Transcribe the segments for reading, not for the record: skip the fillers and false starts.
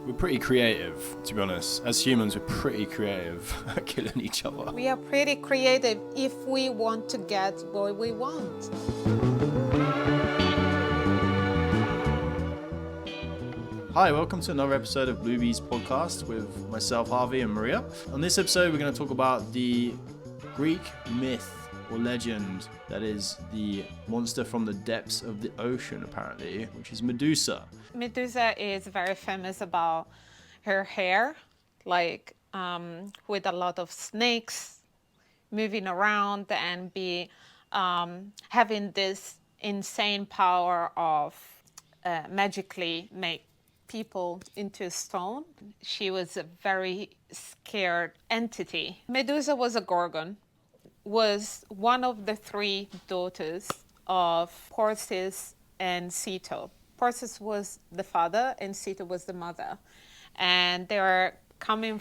We're pretty creative, to be honest. As humans, we're pretty creative at killing each other. We are pretty creative if we want to get what we want. Hi, welcome to another episode of Bluebees podcast with myself, Harvey, and Maria. On this episode, we're going to talk about the Greek myth or legend that is the monster from the depths of the ocean, apparently, which is Medusa. Medusa is very famous about her hair, with a lot of snakes moving around and having this insane power of magically make people into stone. She was a very scared entity. Medusa was a gorgon, was one of the three daughters of Perseus and Ceto. Perseus was the father and Ceto was the mother. And they were coming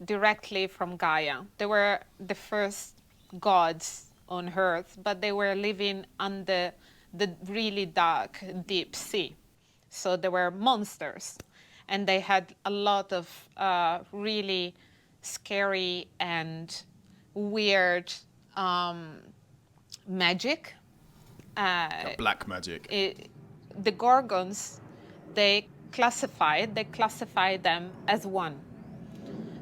directly from Gaia. They were the first gods on earth, but they were living under the really dark, deep sea. So they were monsters. And they had a lot of really scary and weird magic. Black magic. The Gorgons, they classified them as one.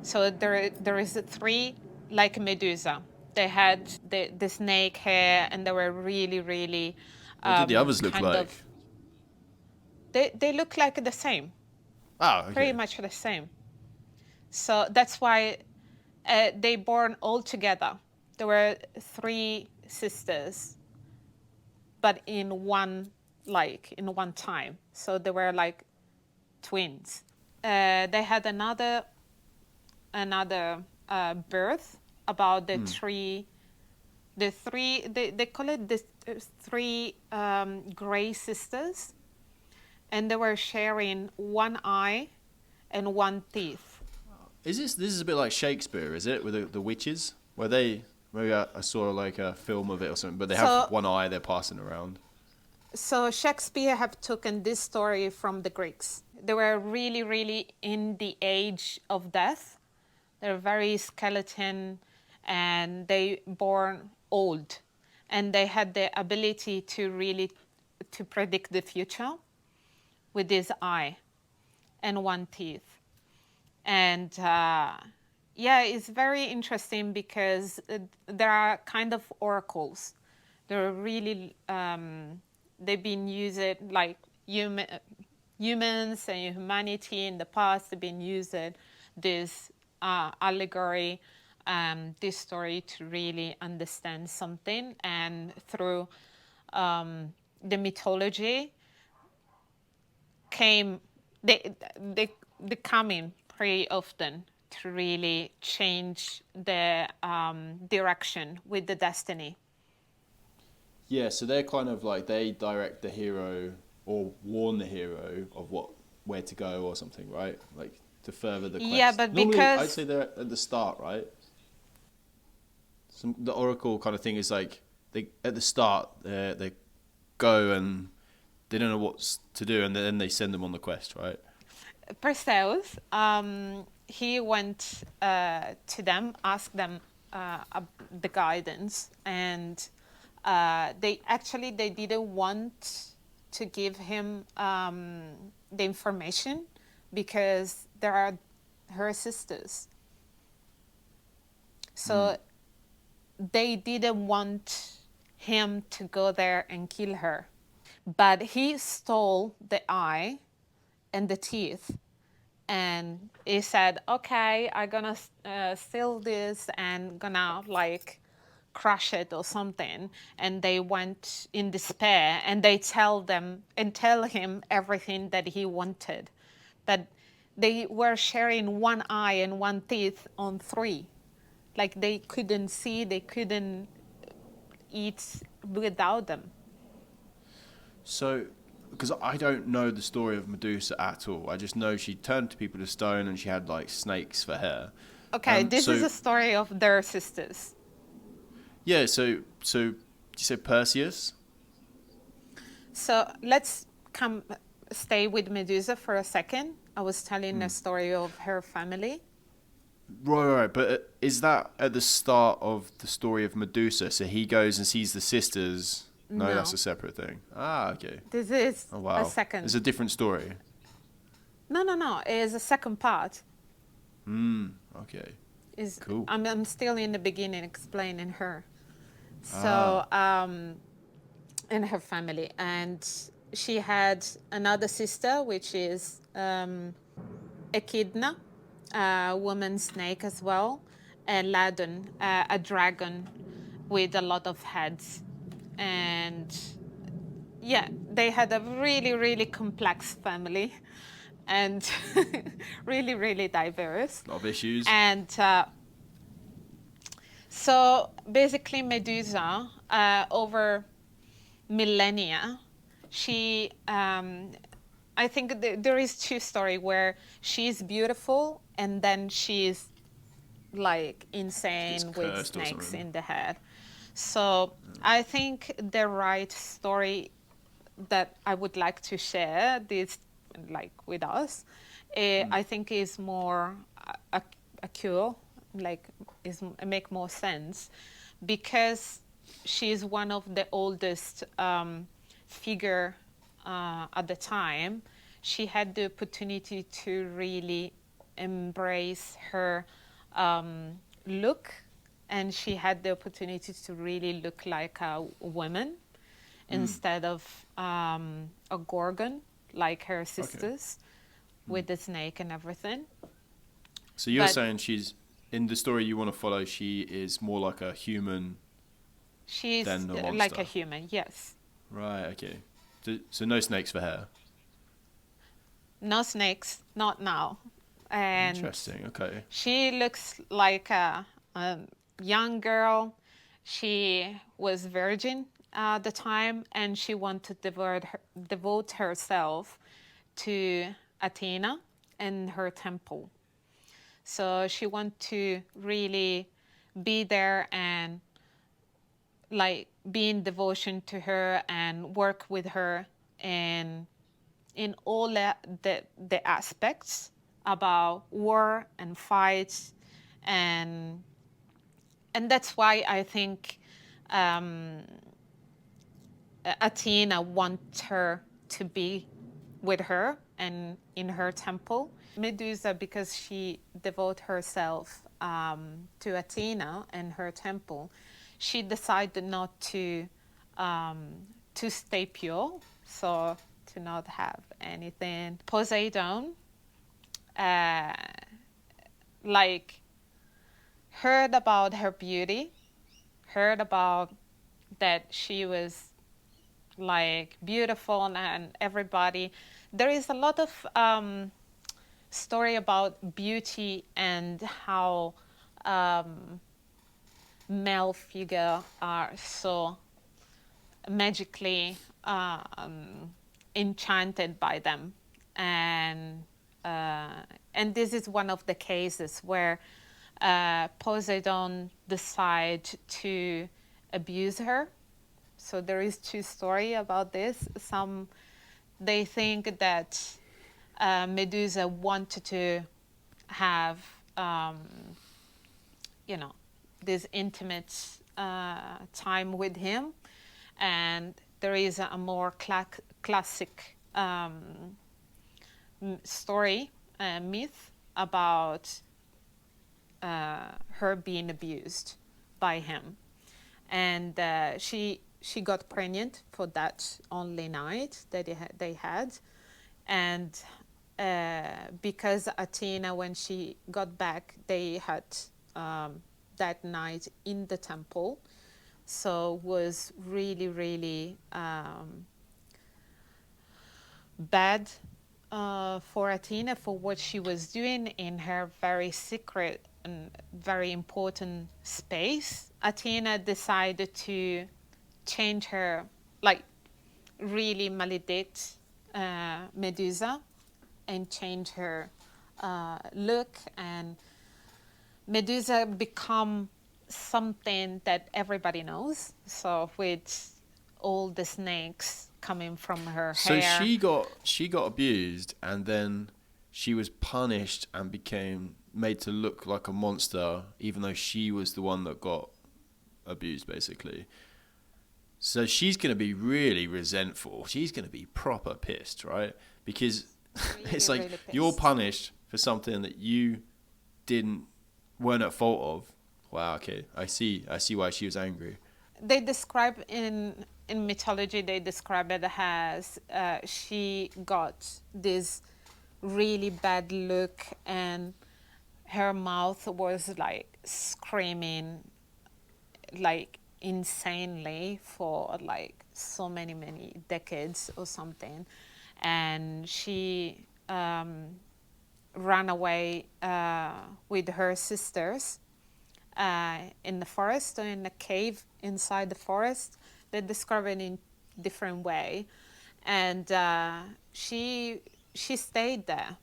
So there is three like Medusa. They had the snake hair, and they were really, really. What did the others look like? They look like the same. Oh, okay. Pretty much the same. So that's why they born all together. There were three sisters, but in one time. So they were like twins. They had another birth about the three. They call it the three gray sisters, and they were sharing one eye and one teeth. This is a bit like Shakespeare, is it, with the witches, where they maybe I saw like a film of it or something, but they have one eye they're passing around. So Shakespeare have taken this story from the Greeks. They were really, really in the age of death. They're very skeleton, and they born old, and they had the ability to predict the future with this eye and one teeth. And it's very interesting because there are kind of oracles. They're really they've been used like humans and humanity in the past. They've been using this allegory, this story to really understand something, and through the mythology they come in pretty often to really change the direction with the destiny. Yeah, so they're kind of like they direct the hero or warn the hero of where to go or something, right? Like to further the quest. Yeah, but normally, because I'd say they're at the start, right? The oracle kind of thing is like at the start they go and they don't know what to do, and then they send them on the quest, right? Perseus, he went to them, asked them the guidance, and they didn't want to give him the information because there are her sisters. So they didn't want him to go there and kill her. But he stole the eye and the teeth, and he said, okay, I'm gonna steal this and gonna crush it or something. And they went in despair, and they tell him everything that he wanted. But they were sharing one eye and one teeth on three. Like they couldn't see, they couldn't eat without them. So, because I don't know the story of Medusa at all, I just know she turned people to stone and she had like snakes for hair. Okay, this is a story of their sisters. Yeah, so you say Perseus? So let's come stay with Medusa for a second. I was telling a story of her family. Right. But is that at the start of the story of Medusa? So he goes and sees the sisters. No, that's No, a separate thing. Ah, okay. this is Oh, a wow. It's second. a different story. No. It is a second part. Okay. Is Cool. I'm still in the beginning explaining her. Ah. So and her family, and she had another sister, which is Echidna, a woman snake as well, and Ladon, a dragon with a lot of heads. And yeah, they had a really, really complex family and really, really diverse. A lot of issues. And so basically Medusa, over millennia, she, I think there is two story where she's beautiful and then she's like insane with cursed or snakes something. in the head. So I think the right story that I would like to share this like with us, I think is more a cure, like is make more sense, because she's one of the oldest figure at the time. She had the opportunity to really embrace her look, and she had the opportunity to really look like a woman instead of a gorgon like her sisters with the snake and everything. So you're But saying she's in the story you want to follow. She is more like a human she's than a like a monster. human, yes. Right. Okay. So no snakes for her. No snakes, not now. And Interesting. Okay. she looks like a young girl. She was virgin at the time, and she wanted to devote herself to Athena and her temple. So she wanted to really be there and like be in devotion to her and work with her and in all the aspects about war and fights, and that's why I think Athena wants her to be with her and in her temple. Medusa, because she devoted herself to Athena and her temple, she decided not to stay pure, so to not have anything. Poseidon, uh, like, heard about her beauty, heard about that she was like beautiful and everybody. There is a lot of story about beauty and how male figure are so magically enchanted by them, and this is one of the cases where Poseidon decide to abuse her. So there is two story about this. Some they think that Medusa wanted to have this intimate time with him, and there is a more classic story, myth about her being abused by him, and she got pregnant for that only night that they had, and because Athena, when she got back, they had that night in the temple, so was really, really bad for Athena for what she was doing in her very secret and very important space. Athena decided to change her, like really maledict Medusa and change her look, and Medusa become something that everybody knows. So with all the snakes coming from her So hair. she got abused, and then she was punished and became made to look like a monster, even though she was the one that got abused, basically. So she's going to be really resentful. She's going to be proper pissed, right? Because Really, it's like really you're pissed. punished for something that you didn't weren't at fault of. Wow, okay. I see why she was angry. They describe in mythology, they describe it as she got this really bad look, and her mouth was like screaming like insanely for like so many decades or something, and she ran away with her sisters in the forest or in a cave inside the forest. They describe it in different way, and she stayed there.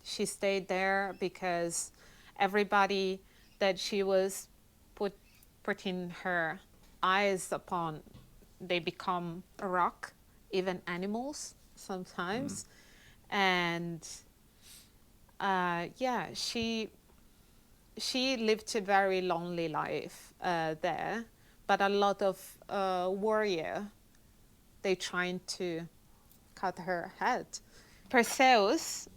She stayed there because everybody that she was putting her eyes upon, they become a rock, even animals sometimes, and yeah, she lived a very lonely life there, but a lot of warrior, they trying to cut her head. Perseus,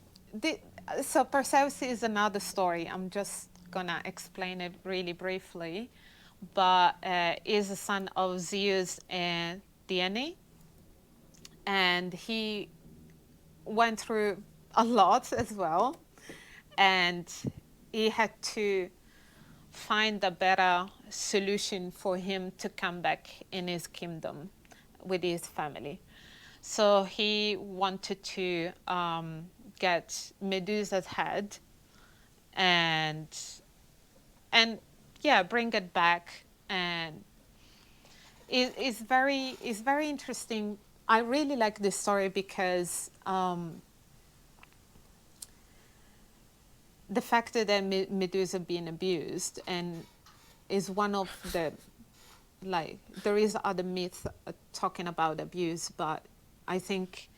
so Perseus is another story. I'm just gonna explain it really briefly, but is a son of Zeus and Dione, and he went through a lot as well, and he had to find a better solution for him to come back in his kingdom with his family. So he wanted to get Medusa's head and and yeah, bring it back. And it's very interesting. I really like this story because the fact that Medusa being abused and is one of the, like, there is other myths talking about abuse, but I think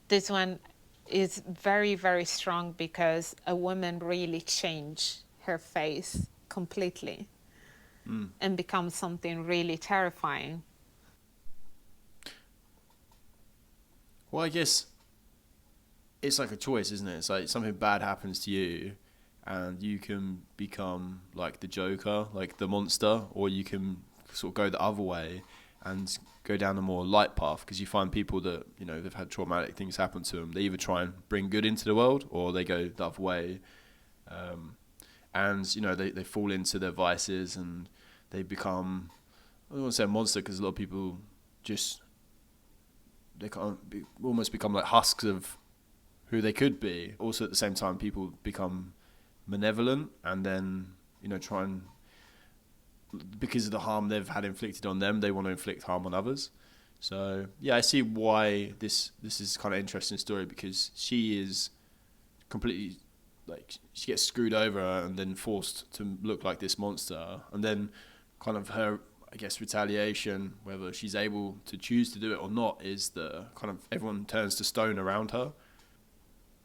this one is very, very strong because a woman really changed her face completely and becomes something really terrifying. Well, I guess it's like a choice, isn't it? It's like something bad happens to you, and you can become like the Joker, like the monster, or you can sort of go the other way and go down a more light path. Because you find people that, you know, they've had traumatic things happen to them. They either try and bring good into the world, or they go the other way, and you know they fall into their vices and they become, I don't want to say a monster because a lot of people just they can't be, almost become like husks of who they could be. Also, at the same time, people become malevolent and then, you know, try and, because of the harm they've had inflicted on them, they want to inflict harm on others. So yeah, I see why this is kind of interesting story, because she is completely, like, she gets screwed over and then forced to look like this monster, and then kind of her, I guess, retaliation, whether she's able to choose to do it or not, is the kind of everyone turns to stone around her.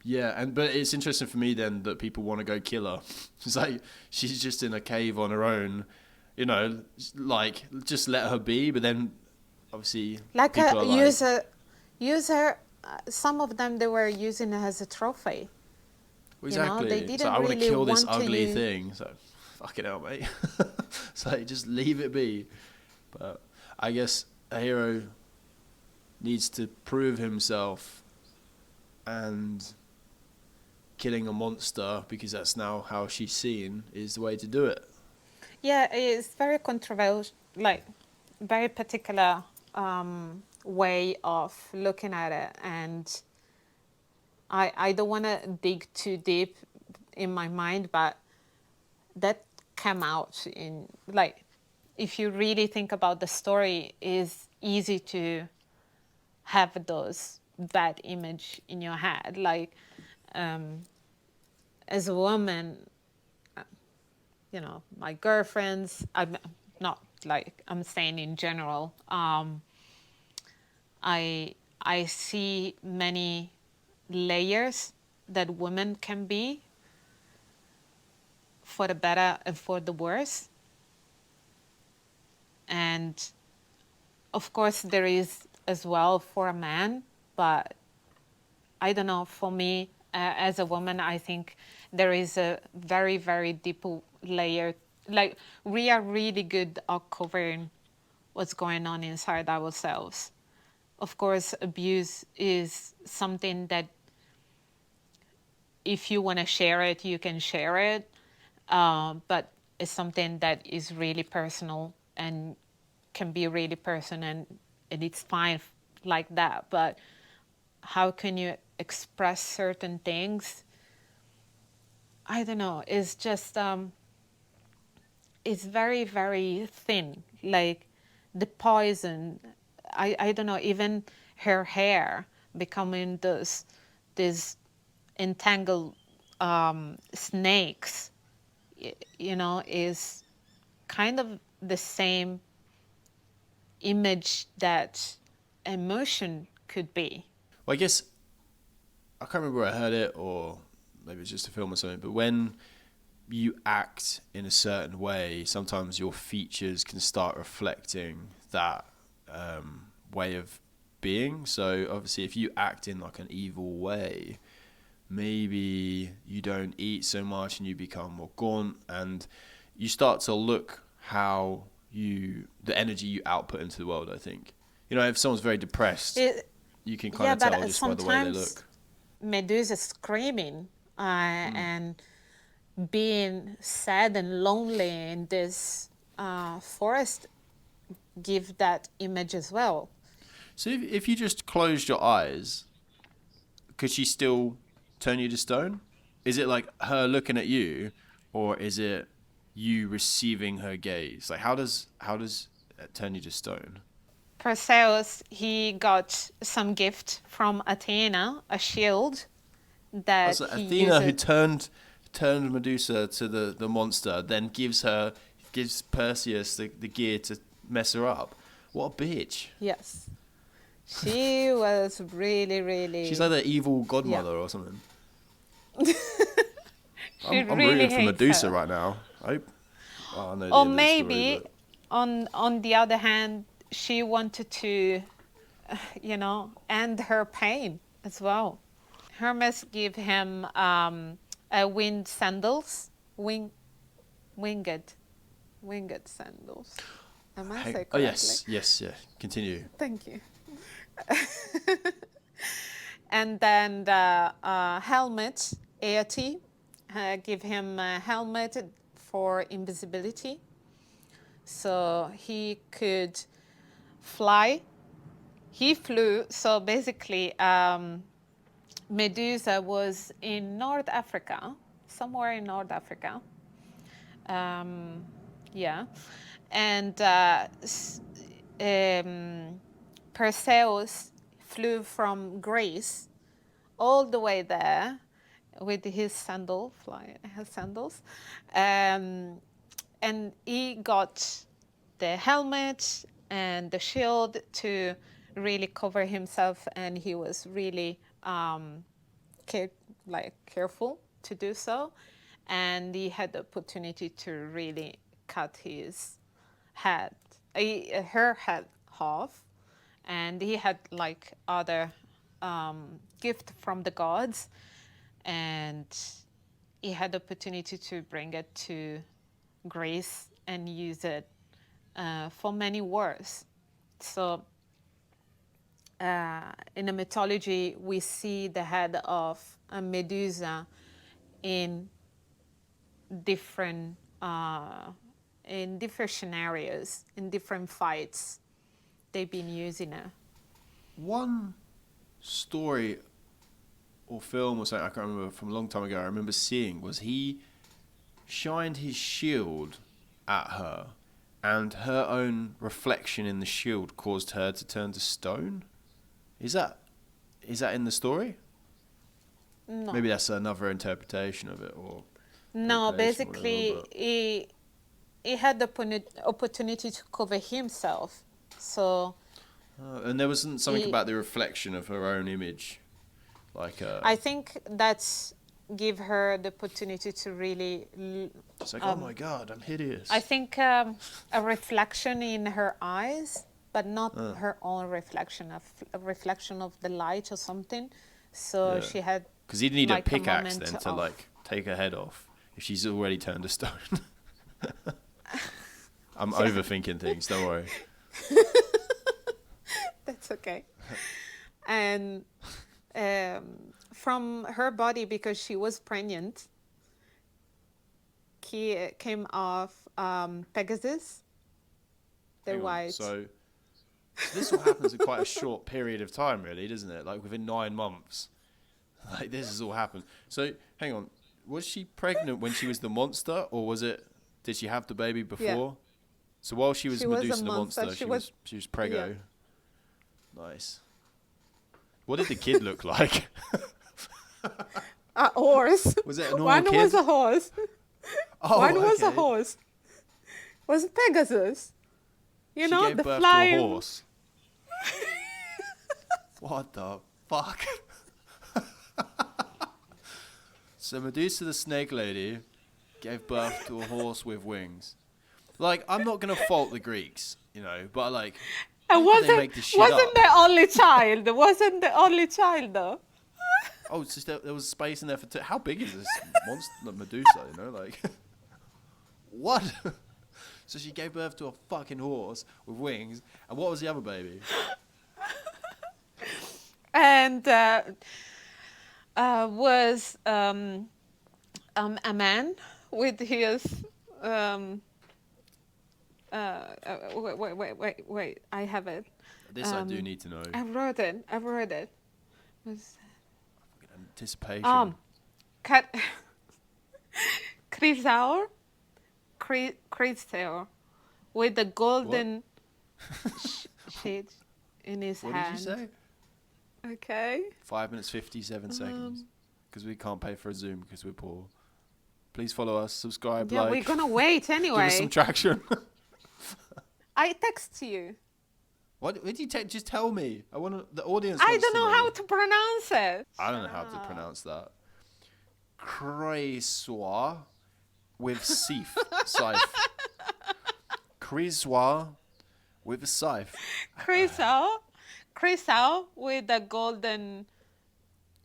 Yeah, but it's interesting for me then that people want to go kill her. It's like she's just in a cave on her own, you know, like just let her be. But then obviously Like people a are like, user, some of them they were using it as a trophy. well, You know, they exactly. So didn't I want to really kill this want to ugly use. thing. So fuck it out, mate. So just leave it be. But I guess a hero needs to prove himself, and killing a monster, because that's now how she's seen, is the way to do it. Yeah, it's very controversial, like very particular way of looking at it, and I don't want to dig too deep in my mind, but that came out in, like, if you really think about the story, is easy to have those bad image in your head, like as a woman, you know, my girlfriends, I'm not like, I'm saying in general, I see many layers that women can be, for the better and for the worse. And of course there is as well for a man, but I don't know, for me, as a woman, I think there is a very, very deep layer. Like, we are really good at covering what's going on inside ourselves. Of course, abuse is something that if you want to share it, you can share it. But it's something that is really personal and can be really personal, and it's fine like that. But how can you express certain things? I don't know. It's just, it's very, very thin. Like the poison, I don't know, even her hair becoming this entangled snakes, is kind of the same image that emotion could be. Well, I guess I can't remember where I heard it, or maybe it's just a film or something, but when you act in a certain way, sometimes your features can start reflecting that way of being. So obviously if you act in like an evil way, maybe you don't eat so much and you become more gaunt, and you start to look how the energy you output into the world. I think, if someone's very depressed, you can kind of tell just by the way they look. Medusa screaming and being sad and lonely in this forest give that image as well. So if you just closed your eyes, could she still turn you to stone? Is it like her looking at you, or is it you receiving her gaze? Like how does it turn you to stone? Perseus, he got some gift from Athena, a shield that So he Athena, who used. turned Medusa to the monster, then gives Perseus the gear to mess her up. What a bitch. Yes. She was really, really... She's like the evil godmother, Yeah. or something. She I'm really rooting for hates Medusa her. right now. I know the Or end of the story, maybe, but on the other hand, she wanted to, end her pain as well. Hermes gave him winged sandals, winged sandals. Am I saying oh correctly? yes, yeah. Continue. Thank you. And then the helmet, Aeete, give him a helmet for invisibility, so he could fly. He flew. So basically, Medusa was in North Africa, somewhere in North Africa. Yeah, and Perseus flew from Greece all the way there with his sandals, and he got the helmet and the shield to really cover himself, and he was really careful to do so, and he had the opportunity to really cut his head, her head off, and he had like other gift from the gods, and he had the opportunity to bring it to Greece and use it for many wars. So in the mythology, we see the head of a Medusa in different scenarios, in different fights. They've been using it. One story or film or something I can't remember from a long time ago, I remember seeing, was he shined his shield at her, and her own reflection in the shield caused her to turn to stone. Is that in the story? No. Maybe that's another interpretation of it, or no. manipulation, Basically, whatever, he had the opportunity to cover himself, so And there wasn't something He- about the reflection of her own image, like I think that's give her the opportunity to really it's like, oh my god, I'm hideous. I think a reflection in her eyes, but not her own reflection, a reflection of the light or something. So Yeah. she had Because he'd need like a pickaxe moment then to of- like take her head off if she's already turned to stone. I'm overthinking things. Don't worry. That's okay. And from her body, because she was pregnant, came off Pegasus, the Hang on, white. So this all happens in quite a short period of time, really, doesn't it? Like within 9 months. Like this has all happened. So hang on, was she pregnant when she was the monster, or was it? Did she have the baby before? Yeah. So while she was She was a Medusa the monster. monster, She she was preggo. Yeah. Nice. What did the kid look like? A horse. Was it a normal One kid? was a horse. Oh, One was a okay. horse. Was Pegasus. You She know, gave the birth flying. to a horse. What the fuck? So Medusa the snake lady gave birth to a horse with wings. Like, I'm not gonna fault the Greeks, you know, but like, And how could they make this shit wasn't up? the only child. Wasn't the only child though. Oh, it's just there was space in there for how big is this monster, Medusa? You know, like, what? So she gave birth to a fucking horse with wings, and what was the other baby? And was a man with his wait, I have it. This I do need to know. I wrote it. Was Anticipation. Chrysaor with the golden shade in his What hand. did you say? Okay. 5 minutes 57 seconds. Because we can't pay for a Zoom because we're poor. Please follow us, subscribe, Yeah, like. we're gonna wait Give anyway. us some traction. I text you. What did you just tell me? I want the audience. I wants don't to know how to pronounce it. I don't know how to pronounce that. Craisoir with scythe. Craisoir with a scythe. Crystal with the golden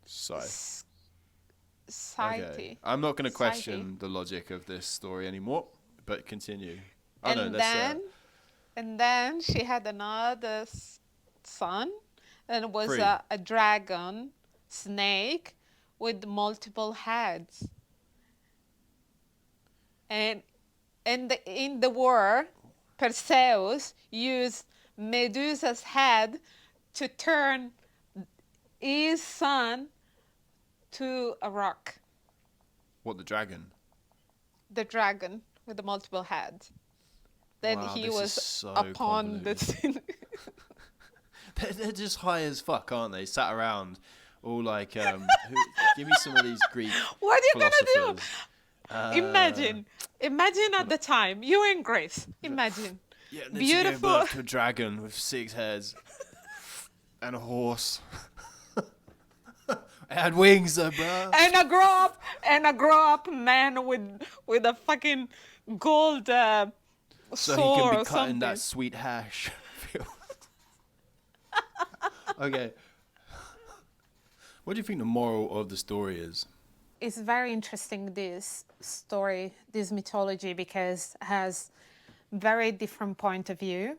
Scythe. sighty. Okay. I'm not going to question the logic of this story anymore, but continue. And then she had another son, and it was 3. a dragon snake with multiple heads. And in the war, Perseus used Medusa's head to turn his son to a rock. What, the dragon? The dragon with the multiple heads. Then Wow, he this was is so upon the. They're just high as fuck, aren't they? Sat around, all like, give me some of these Greek What are you gonna philosophers. do? Imagine at the time you're in Greece. Imagine. Yeah, and then Beautiful. she gave birth to a dragon with 6 heads and a horse. It had wings though, bro. And a grow up man with a fucking gold So he sword can or be cutting something. that sweet hash. Okay. What do you think the moral of the story is? It's very interesting, this story, this mythology, because it has very different point of view.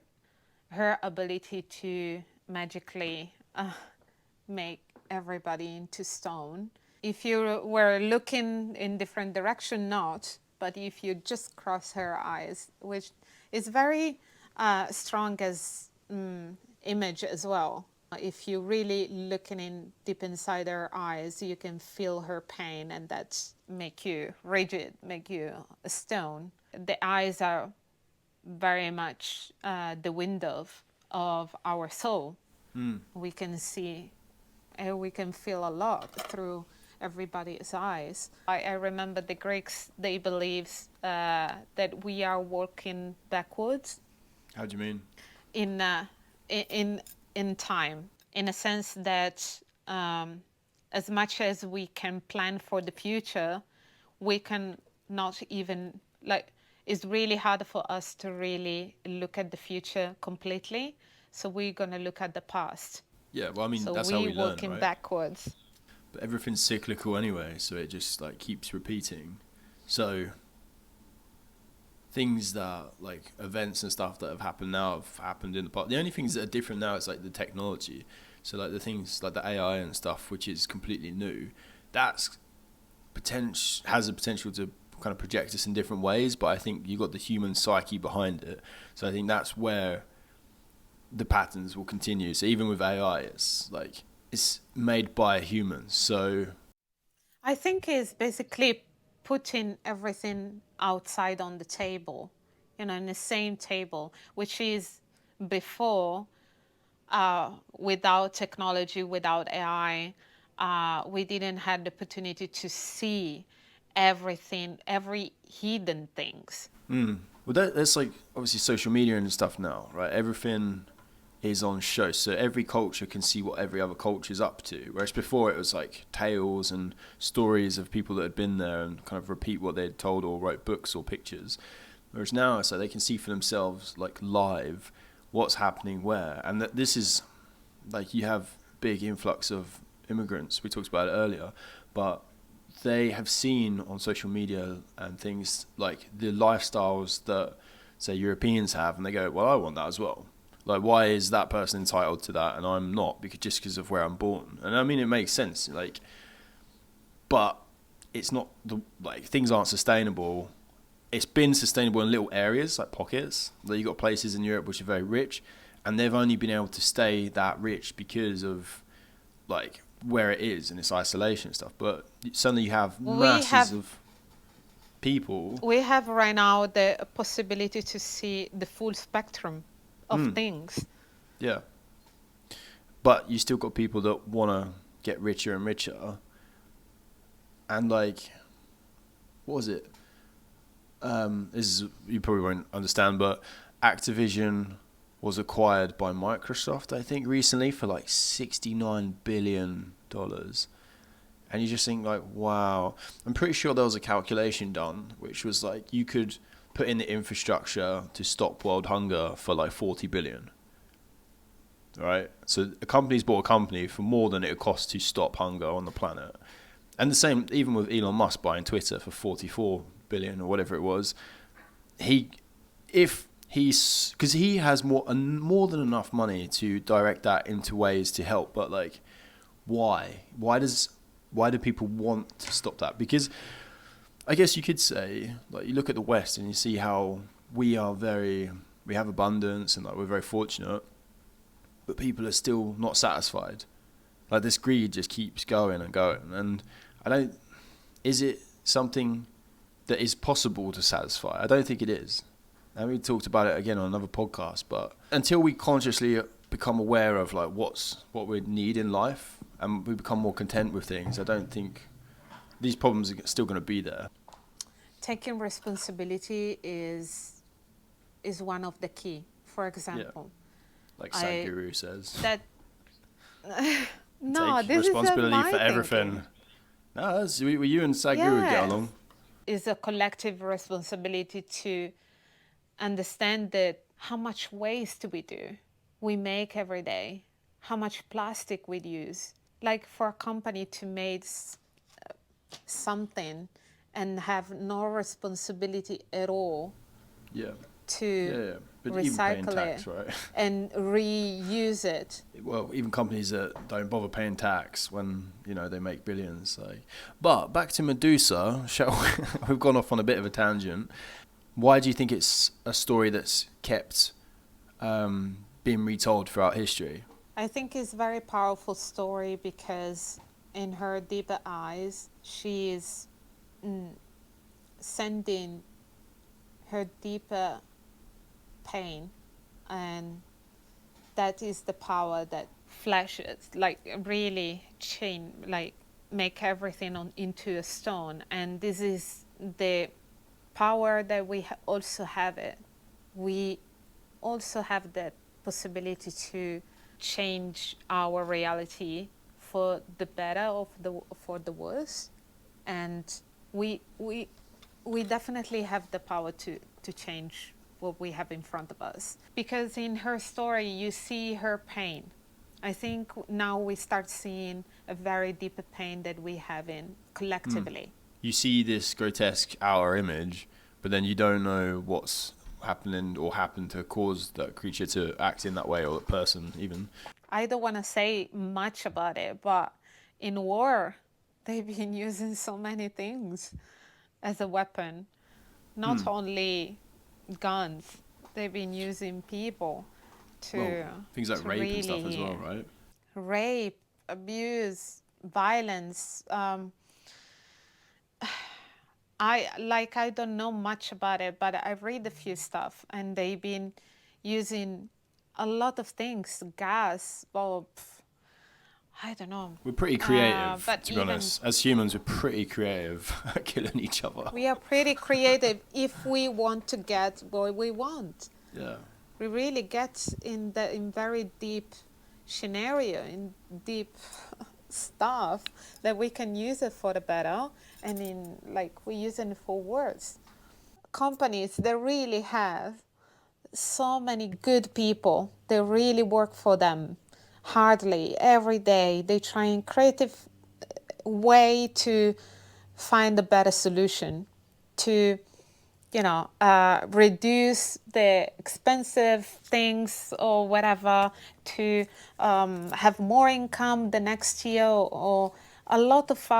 Her ability to magically make everybody into stone. If you were looking in different direction, not, but if you just cross her eyes, which is very strong as image as well. If you really looking in deep inside her eyes, you can feel her pain, and that make you rigid, make you a stone. The eyes are very much the window of our soul. We can see, we can feel a lot through everybody's eyes. I remember the Greeks, they believed that we are walking backwards. How do you mean? In in time, in a sense that as much as we can plan for the future, we can not even, like, it's really hard for us to really look at the future completely. So we're going to look at the past. Yeah, well, I mean, So that's how we we're learn, working right? backwards. But everything's cyclical anyway, so it just like keeps repeating. So things that like events and stuff that have happened now have happened in the past. The only things that are different now is like the technology. So like the things like the AI and stuff, which is completely new, that's has the potential to kind of project us in different ways. But I think you got the human psyche behind it. So I think that's where the patterns will continue. So even with AI, it's like it's made by humans. So I think it's basically putting everything outside on the table, in the same table, which is before, without technology, without AI, we didn't have the opportunity to see everything, every hidden things. well, that's like obviously social media and stuff now, right? Everything is on show, so every culture can see what every other culture is up to. Whereas before it was like tales and stories of people that had been there and kind of repeat what they'd told or wrote books or pictures. Whereas now it's like they can see for themselves, like live, what's happening where, and that this is like you have big influx of immigrants. We talked about it earlier, but they have seen on social media and things like the lifestyles that say Europeans have, and they go, well, I want that as well. Like, why is that person entitled to that and I'm not? Because of where I'm born. And I mean, it makes sense. Like, but it's not like things aren't sustainable. It's been sustainable in little areas like pockets. Like you got places in Europe which are very rich, and they've only been able to stay that rich because of like where it is and its isolation and stuff. But suddenly you have masses of people. We have right now the possibility to see the full spectrum of things. Yeah. But you still got people that want to get richer and richer. And like, what was it? This is, you probably won't understand, but Activision was acquired by Microsoft, I think, recently for like $69 billion. And you just think like, wow. I'm pretty sure there was a calculation done, which was like you could put in the infrastructure to stop world hunger for like 40 billion. Right? So a company's bought a company for more than it would cost to stop hunger on the planet. And the same, even with Elon Musk buying Twitter for 44 billion or whatever it was. Because he has more than enough money to direct that into ways to help. But like, why? Why do people want to stop that? Because I guess you could say, like, you look at the West and you see how we have abundance and like we're very fortunate, but people are still not satisfied. Like this greed just keeps going and going. And is it something that is possible to satisfy? I don't think it is. And we talked about it again on another podcast, but until we consciously become aware of like what we need in life and we become more content with things, I don't think these problems are still going to be there. Taking responsibility is one of the key. For example, like Sadhguru says, that no, take this responsibility is for everything. No, you and Sadhguru get along. It's a collective responsibility to understand that how much waste we do, we make every day, how much plastic we use. Like for a company to make something and have no responsibility at all to But recycle even paying tax, it right? and reuse it. Well, even companies that don't bother paying tax when they make billions. But back to Medusa, we've gone off on a bit of a tangent. Why do you think it's a story that's kept being retold throughout history? I think it's a very powerful story because in her deeper eyes, she is sending her deeper pain, and that is the power that flashes, like really make everything into a stone. And this is the power that we also have it. We also have that possibility to change our reality for the better or for the worse. And we definitely have the power to change what we have in front of us. Because in her story, you see her pain. I think now we start seeing a very deep pain that we have in collectively. You see this grotesque outer image, but then you don't know what's happening or happened to cause that creature to act in that way, or that person even. I don't want to say much about it, but in war, they've been using so many things as a weapon. Not only guns, they've been using people to things like to rape really and stuff as well, right? rape, abuse, violence. I don't know much about it, but I read a few stuff, and they've been using a lot of things, gas, well, I don't know. We're pretty creative, but to be honest. As humans, we're pretty creative at killing each other. We are pretty creative if we want to get what we want. Yeah. We really get in very deep scenario, in deep stuff that we can use it for the better, and in we use it for worse. Companies, they really have so many good people. They really work for them hardly every day. They try in creative way to find a better solution to reduce the expensive things or whatever, to have more income the next year, or a lot of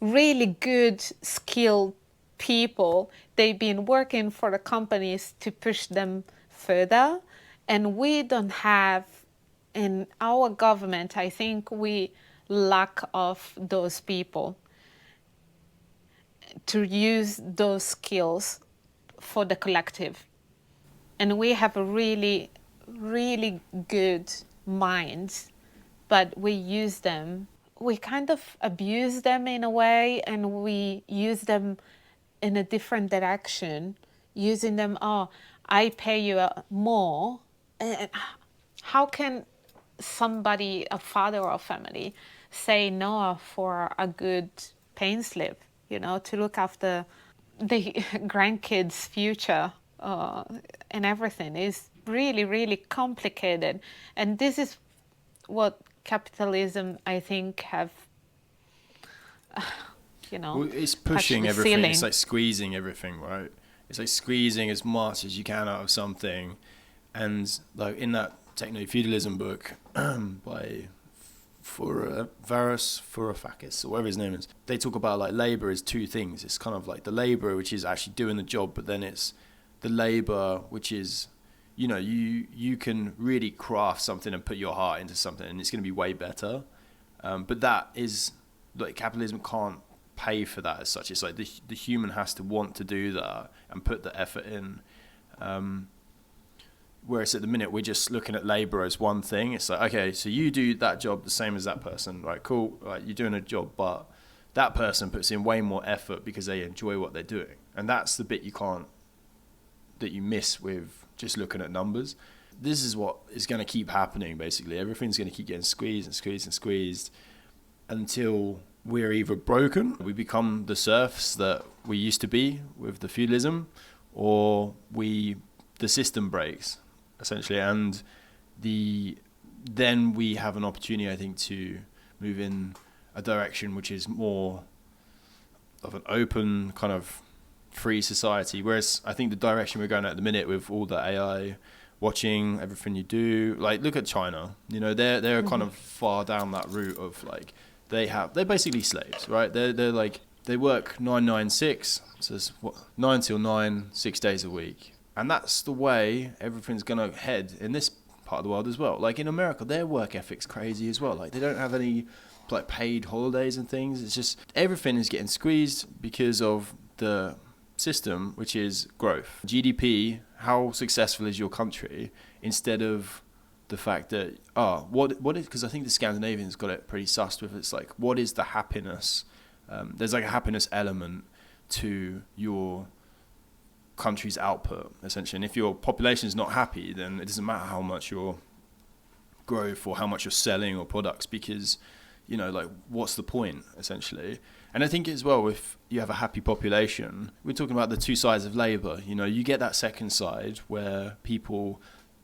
really good skilled people. They've been working for the companies to push them further, and we don't have in our government, I think we lack of those people to use those skills for the collective. And we have a really, really good minds, but we use them. We kind of abuse them in a way, and we use them in a different direction, using them, I pay you more. And how can somebody, a father or a family, say no for a good pain slip, to look after the grandkids' future and everything is really, really complicated. And this is what capitalism, I think, have, it's pushing everything. Ceiling. It's like squeezing everything, right? It's like squeezing as much as you can out of something. And like in that technofeudalism book by Varoufakis, or whatever his name is, they talk about like labor is two things. It's kind of like the labor which is actually doing the job, but then it's the labor which is, you can really craft something and put your heart into something, and it's going to be way better. But that is like capitalism can't pay for that as such. It's like the human has to want to do that and put the effort in. Whereas at the minute we're just looking at labor as one thing. It's like, okay, so you do that job the same as that person, right? Cool, right? You're doing a job, but that person puts in way more effort because they enjoy what they're doing, and that's the bit that you miss with just looking at numbers. This is what is going to keep happening. Basically, everything's going to keep getting squeezed and squeezed and squeezed until we're either broken, we become the serfs that we used to be with the feudalism, or the system breaks. Essentially, and then we have an opportunity, I think, to move in a direction which is more of an open kind of free society. Whereas I think the direction we're going at the minute with all the AI watching everything you do, like look at China. They're kind of far down that route of like they're basically slaves, right? They're like they work 9-9-6, so it's 9 till 9, 6 days a week. And that's the way everything's going to head in this part of the world as well. Like in America, their work ethic's crazy as well. Like they don't have any like paid holidays and things. It's just everything is getting squeezed because of the system, which is growth. GDP, how successful is your country, instead of the fact that, what is, because I think the Scandinavians got it pretty sussed with, it's like, what is the happiness? There's like a happiness element to your country's output, essentially. And if your population is not happy, then it doesn't matter how much your growth or how much you're selling or products, because, you know, like, what's the point, essentially? And I think as well, if you have a happy population, we're talking about the two sides of labour. You know, you get that second side where people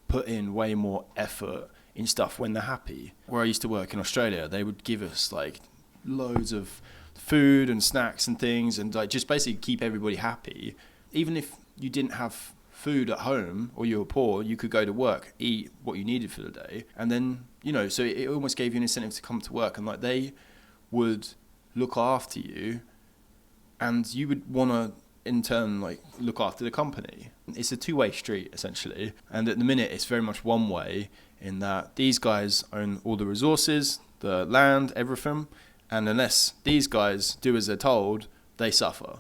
put in way more effort in stuff when they're happy. Where I used to work in Australia, they would give us like loads of food and snacks and things, and like just basically keep everybody happy. Even if you didn't have food at home or you were poor, you could go to work, eat what you needed for the day, and then, you know, so it almost gave you an incentive to come to work, and like they would look after you, and you would want to in turn like look after the company. It's a two-way street, essentially, and at the minute it's very much one way, in that these guys own all the resources, the land, everything, and unless these guys do as they're told, they suffer,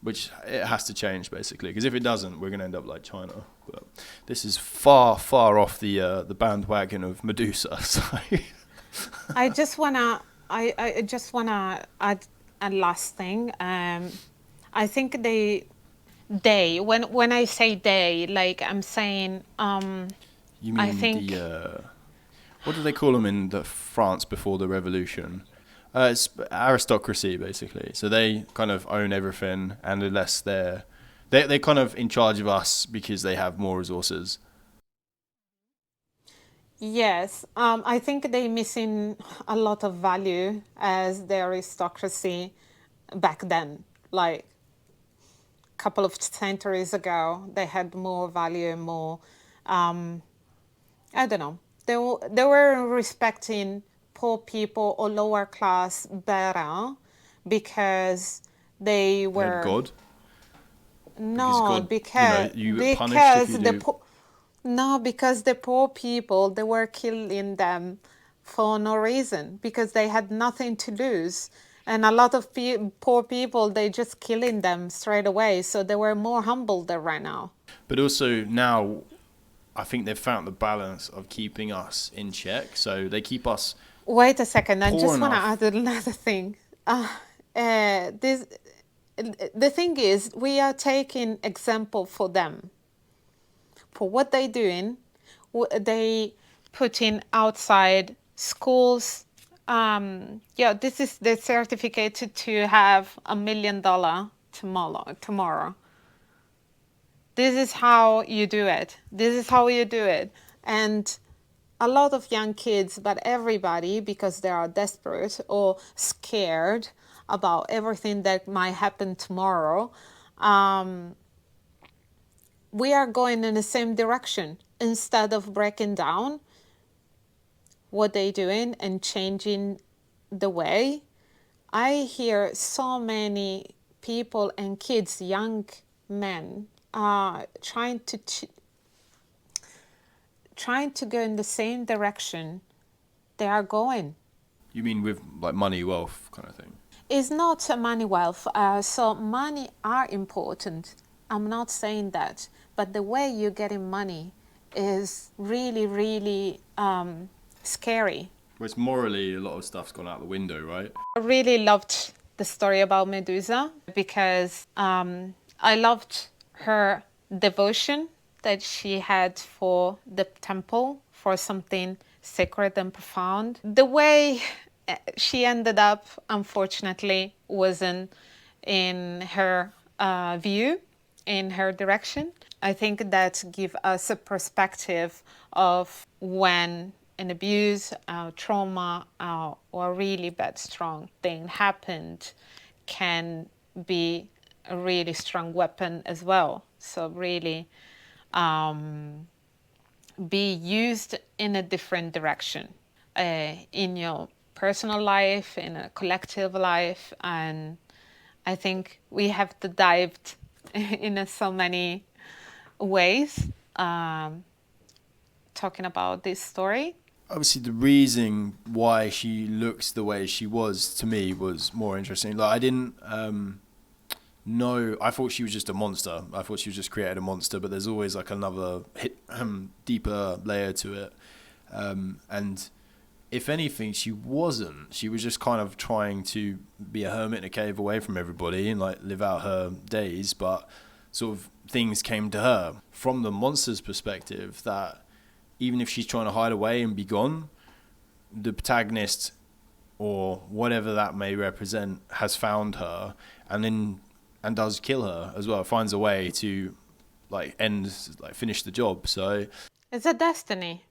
which it has to change, basically, because if it doesn't, we're going to end up like China. But this is far off the bandwagon of Medusa. So I just wanna add a last thing. I think when I say they, like, I'm saying you mean I think what do they call them in France before the revolution? It's aristocracy, basically. So they kind of own everything, and unless they're kind of in charge of us because they have more resources. yes, I think they missing a lot of value as the aristocracy back then. Like a couple of centuries ago, they had more value, more. I don't know. They were respecting poor people or lower class better because they They were. had God. No, Because God, you get punished if you do. No, because the poor people, they were killing them for no reason because they had nothing to lose. And a lot of poor people, they just killing them straight away. So they were more humble than right now. But also now, I think they've found the balance of keeping us in check. So they keep us. Wait a second, I Poor just want to enough. add another thing. The thing is, we are taking example for them. For what they doing, they putting outside schools. This is the certificate to have $1 million tomorrow. This is how you do it. This is how you do it. And a lot of young kids, but everybody, because they are desperate or scared about everything that might happen tomorrow, we are going in the same direction. Instead of breaking down what they're doing and changing the way, I hear so many people and kids, young men, trying to go in the same direction they are going. You mean with like money, wealth kind of thing? It's not a money wealth. So money are important. I'm not saying that. But the way you're getting money is really, really scary. Whereas morally, a lot of stuff's gone out the window, right? I really loved the story about Medusa because I loved her devotion that she had for the temple, for something sacred and profound. The way she ended up, unfortunately, wasn't in her view, in her direction. I think that gives us a perspective of when an abuse, trauma, or a really bad, strong thing happened can be a really strong weapon as well. So really be used in a different direction in your personal life, in a collective life. And I think we have to dive in so many ways talking about this story. Obviously, the reason why she looks the way she was, to me, was more interesting. Like, I didn't know. I thought she was just a monster. I thought she was just created a monster, but there's always like another deeper layer to it. And if anything, she wasn't. She was just kind of trying to be a hermit in a cave away from everybody and like live out her days. But sort of things came to her. From the monster's perspective, that even if she's trying to hide away and be gone, the protagonist, or whatever that may represent, has found her and does kill her as well, finds a way to finish the job. So It's a destiny.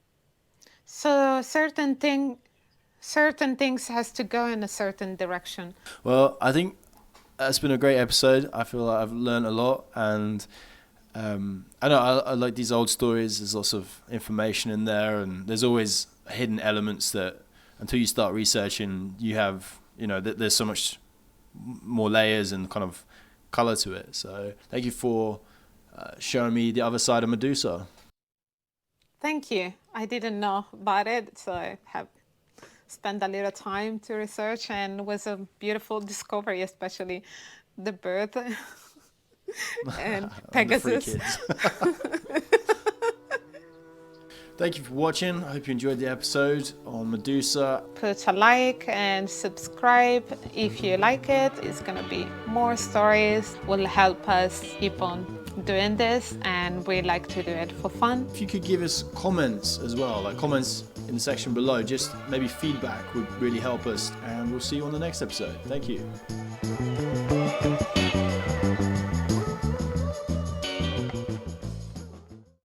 So certain things has to go in a certain direction. well, I think that's been a great episode. I feel like I've learned a lot, and I know I like these old stories. There's lots of information in there, and there's always hidden elements that until you start researching, you have, there's so much more layers and kind of color to it. So thank you for showing me the other side of Medusa. Thank you. I didn't know about it, so I have spent a little time to research, and it was a beautiful discovery, especially the bird and Pegasus. And the 3 kids. Thank you for watching. I hope you enjoyed the episode on Medusa. Put a like and subscribe if you like it. It's gonna be more stories, will help us keep on doing this, and we like to do it for fun. If you could give us comments as well, like comments in the section below, just maybe feedback would really help us, and we'll see you on the next episode. Thank you.